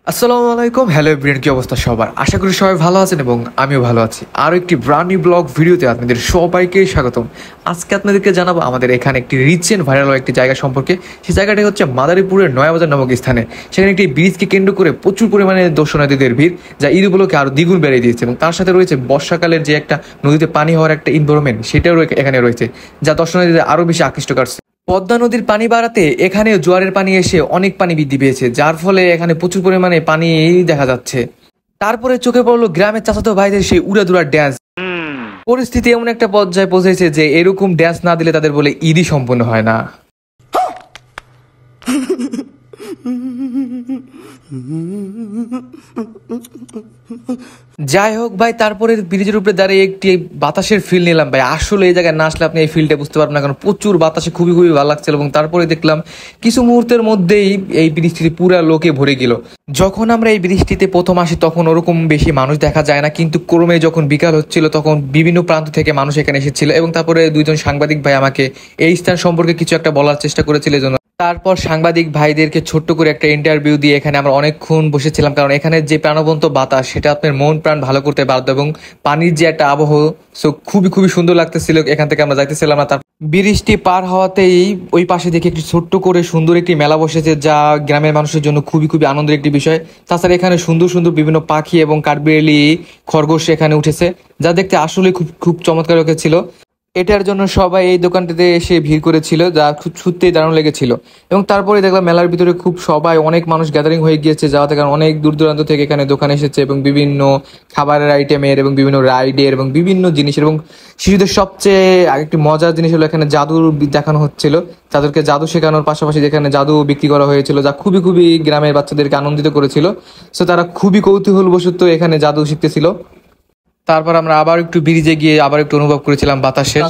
আসসালামু আলাইকুম, hello everyone, কি অবস্থা সবার? আশা করি সবাই ভালো আছেন এবং আমিও ভালো আছি। আরও একটি ব্র্যান্ড নিউ ব্লগ ভিডিওতে আপনাদের সবাইকে স্বাগতম। আজকে আপনাদেরকে জানাবো আমাদের এখানে একটি রিচ এন্ড ভাইরাল একটি জায়গা সম্পর্কে। সেই জায়গাটি হচ্ছে মাদারীপুরের নয়াবাজার নামক স্থানে। সেখানে একটি ব্রিজকে কেন্দ্র করে প্রচুর পরিমাণে দর্শনার্থীদের ভিড়, যা ঈদ উপলক্ষে আরও দ্বিগুণ বেড়ে দিয়েছে। এবং তার সাথে রয়েছে বর্ষাকালের যে একটা নদীতে পানি হওয়ার একটা এনভায়রনমেন্ট, সেটাও এখানে রয়েছে, যা দর্শনার্থীদের আরও বেশি আকৃষ্ট করছে। পদ্মা নদীর পানি বাড়াতে এখানে জোয়ারের পানি এসে অনেক পানি বৃদ্ধি পেয়েছে, যার ফলে এখানে প্রচুর পরিমাণে পানি দেখা যাচ্ছে। তারপরে চোখে পড়লো গ্রামের চাচাতো ভাইদের সেই উড়াদুরা ড্যান্স। পরিস্থিতি এমন একটা পর্যায়ে পৌঁছেছে যে এরকম ড্যান্স না দিলে তাদের বলে ঈদই সম্পূর্ণ হয় না। যাই হোক ভাই, তারপরে ব্রিজের উপরে দাঁড়িয়ে একটি বাতাসের ফিল নিলাম ভাই। আসলে এই জায়গায় না আসলে আপনি এই ফিলটা বুঝতে পারবেন না, কারণ প্রচুর বাতাসে খুবই খুবই ভালো লাগছিল। এবং তারপরে দেখলাম কিছু মুহূর্তের মধ্যেই এই বৃষ্টিতে পুরা লোকে ভরে গেল। যখন আমরা এই বৃষ্টিতে প্রথম আসি তখন ওরকম বেশি মানুষ দেখা যায় না, কিন্তু ক্রমে যখন বিকাল হচ্ছিল তখন বিভিন্ন প্রান্ত থেকে মানুষ এখানে এসেছিল। এবং তারপরে দুইজন সাংবাদিক ভাই আমাকে এই স্থান সম্পর্কে কিছু একটা বলার চেষ্টা করেছিল। তারপর সাংবাদিক ভাইদেরকে ছোট্ট করে একটা ইন্টারভিউ দিয়ে এখানে আমরা অনেকক্ষণ বসেছিলাম, কারণ এখানে যে প্রাণবন্ত বাতাস সেটা আপনার মন প্রাণ ভালো করতে বাধ্য। এবং পানির যে একটা আবহ, সো খুবই খুবই সুন্দর লাগতেছিল। এখান থেকে আমরা যাইতেছিলাম না, তার বৃষ্টি পার হওয়াতেই ওই পাশে দেখে একটি ছোট্ট করে সুন্দর একটি মেলা বসেছে, যা গ্রামের মানুষের জন্য খুবই খুবই আনন্দের একটি বিষয়। তাছাড়া এখানে সুন্দর সুন্দর বিভিন্ন পাখি এবং কাঠবিড়ালি, খরগোশ এখানে উঠেছে, যা দেখতে আসলে খুব খুব চমৎকার ছিল। এটার জন্য সবাই এই দোকানটিতে এসে ভিড় করেছিল, যা খুব সত্যিই দারুণ লেগেছিল। এবং তারপরে দেখলাম মেলার ভিতরে খুব সবাই অনেক মানুষ গ্যাদারিং হয়ে গিয়েছে, যাওয়াতে কারণ অনেক দূর দূরান্ত থেকে এখানে দোকান এসেছে এবং বিভিন্ন খাবারের আইটেমের এবং বিভিন্ন রাইডের এবং বিভিন্ন জিনিসের। এবং শিশুদের সবচেয়ে একটি মজার জিনিস হলো এখানে জাদুর দেখানো হচ্ছিল। তাদেরকে জাদু শেখানোর পাশাপাশি যেখানে জাদু বিক্রি করা হয়েছিল, যা খুবই খুবই গ্রামের বাচ্চাদেরকে আনন্দিত করেছিল। সো তারা খুবই কৌতূহলবশত এখানে জাদু শিখতেছিল। তারপর আমরা আবার একটু ব্রিজে গিয়ে আবার একটু অনুভব করেছিলাম বাতাসের।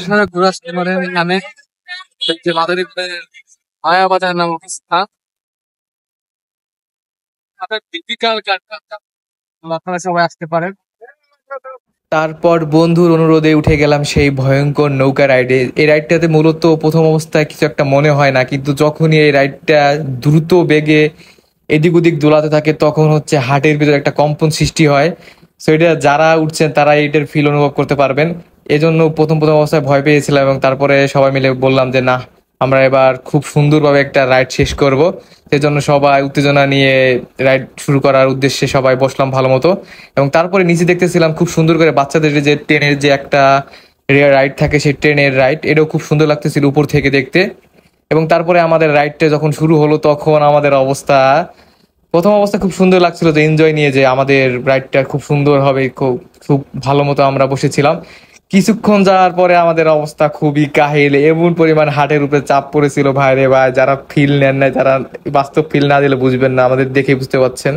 সবাই আসতে পারেন। তারপর বন্ধুর অনুরোধে উঠে গেলাম সেই ভয়ঙ্কর নৌকা রাইডে। এই রাইডটাতে মূলত প্রথম অবস্থায় কিছু একটা মনে হয় না, কিন্তু যখনই এই রাইডটা দ্রুত বেগে এদিক ওদিক দোলাতে থাকে তখন হচ্ছে হার্টের ভিতরে একটা কম্পন সৃষ্টি হয়। সো এটা যারা উঠছেন তারা এটার ফিল অনুভব করতে পারবেন। এজন্য প্রথম প্রথম অবস্থায় ভয় পেয়েছিলাম, এবং তারপরে সবাই মিলে বললাম যে না, আমরা এবার খুব সুন্দরভাবে একটা রাইড শেষ করব। সেজন্য সবাই উত্তেজনা নিয়ে রাইড শুরু করার উদ্দেশ্যে সবাই বসলাম ভালো মতো। এবং তারপরে নিচে দেখতেছিলাম খুব সুন্দর করে বাচ্চাদের যে ট্রেনের যে একটা রাইড থাকে, সেই ট্রেনের রাইড, এটাও খুব সুন্দর লাগতেছিল উপর থেকে দেখতে। এবং তারপরে আমাদের রাইডটা যখন শুরু হলো তখন আমাদের অবস্থা, প্রথম অবস্থা খুব সুন্দর লাগছিল, যে এনজয় নিয়ে যে আমাদের রাইডটা খুব সুন্দর হবে, খুব খুব ভালো মতো আমরা বসেছিলাম। কিছুক্ষণ যাওয়ার পরে আমাদের অবস্থা খুবই কাহিল, এমন পরিমাণ হার্টের উপরে চাপ পড়েছিল ভাই রে ভাই। যারা ফিল নেন নাই, যারা বাস্তব ফিল না দিলে বুঝবেন না, আমাদের দেখে বুঝতে পারছেন।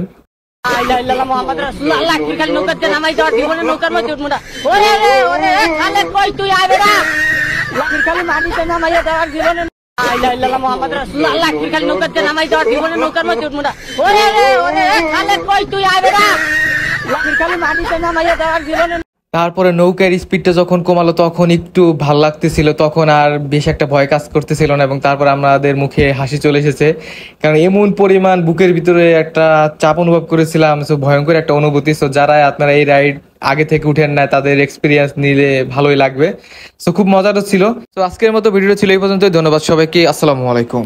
তারপরে নৌকার স্পিডটা যখন কমালো তখন একটু ভাল লাগতেছিল, তখন আর বেশ একটা ভয় কাজ করতেছিল না। এবং তারপর আমাদের মুখে হাসি চলে এসেছে, কারণ এমন পরিমাণ বুকের ভিতরে একটা চাপ অনুভব করেছিলাম। সো ভয়ঙ্কর একটা অনুভূতি। সো যারা আপনারা এই রাইড আগে থেকে উঠেন না, তাদের এক্সপিরিয়েন্স নিলে ভালোই লাগবে। সো খুব মজারও ছিল। তো আজকের মতো ভিডিও ছিল এই পর্যন্তই। ধন্যবাদ সবাইকে। আসসালামু আলাইকুম।